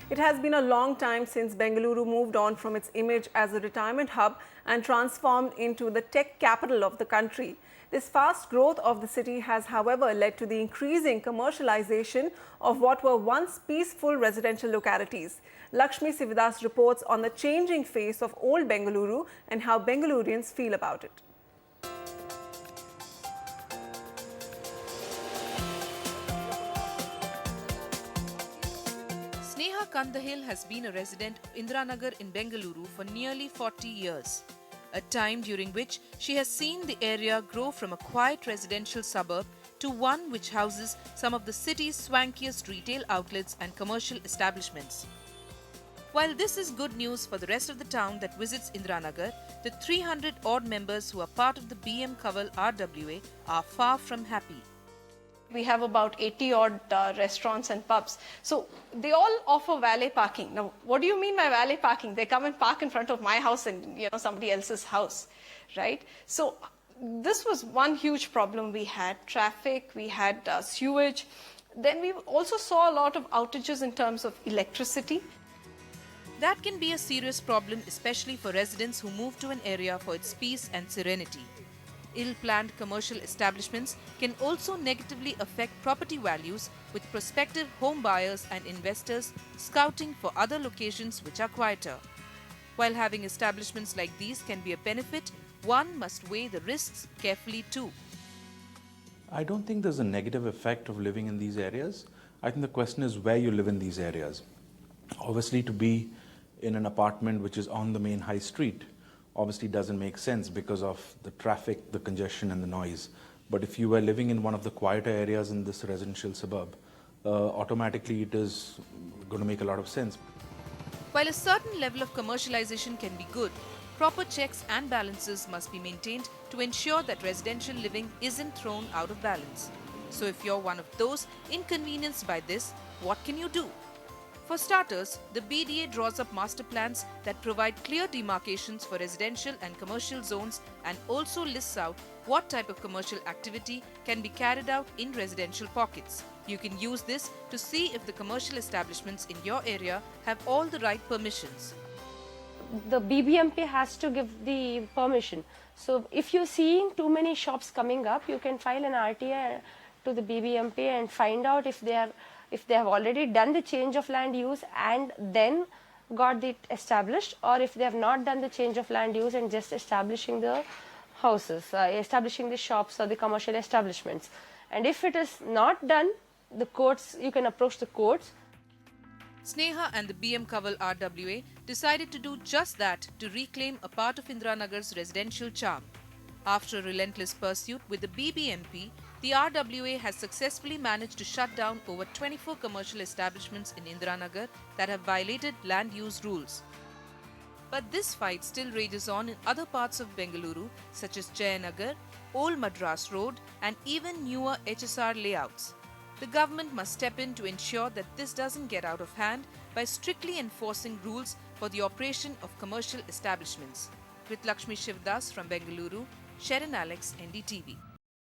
It has been a long time since Bengaluru moved on from its image as a retirement hub and transformed into the tech capital of the country. This fast growth of the city has, however, led to the increasing commercialization of what were once peaceful residential localities. Lakshmi Sivadas reports on the changing face of old Bengaluru and how Bengalurians feel about it. Sneha Kandahil has been a resident of Indiranagar in Bengaluru for nearly 40 years, a time during which she has seen the area grow from a quiet residential suburb to one which houses some of the city's swankiest retail outlets and commercial establishments. While this is good news for the rest of the town that visits Indiranagar, the 300-odd members who are part of the BM Kaval RWA are far from happy. We have about 80 odd restaurants and pubs. So they all offer valet parking. Now, what do you mean by valet parking? They come and park in front of my house and somebody else's house, right? So this was one huge problem we had. Traffic, we had sewage. Then we also saw a lot of outages in terms of electricity. That can be a serious problem, especially for residents who move to an area for its peace and serenity. Ill-planned commercial establishments can also negatively affect property values, with prospective home buyers and investors scouting for other locations which are quieter. While having establishments like these can be a benefit, one must weigh the risks carefully too. I don't think there's a negative effect of living in these areas. I think the question is where you live in these areas. Obviously, to be in an apartment which is on the main high street obviously doesn't make sense because of the traffic, the congestion and the noise. But if you were living in one of the quieter areas in this residential suburb, automatically it is going to make a lot of sense. While a certain level of commercialization can be good, proper checks and balances must be maintained to ensure that residential living isn't thrown out of balance. So if you're one of those inconvenienced by this, what can you do? For starters, the BDA draws up master plans that provide clear demarcations for residential and commercial zones and also lists out what type of commercial activity can be carried out in residential pockets. You can use this to see if the commercial establishments in your area have all the right permissions. The BBMP has to give the permission. So if you're seeing too many shops coming up, you can file an RTA to the BBMP and find out if they have already done the change of land use and then got it established, or if they have not done the change of land use and just establishing the houses, establishing the shops or the commercial establishments. And if it is not done, the courts, you can approach the courts. Sneha and the BM Kaval RWA decided to do just that to reclaim a part of Indiranagar's residential charm. After a relentless pursuit with the BBMP, the RWA has successfully managed to shut down over 24 commercial establishments in Indiranagar that have violated land use rules. But this fight still rages on in other parts of Bengaluru, such as Jayanagar, Old Madras Road and even newer HSR layouts. The government must step in to ensure that this doesn't get out of hand by strictly enforcing rules for the operation of commercial establishments. With Lakshmi Sivadas from Bengaluru, Sharon Alex, NDTV.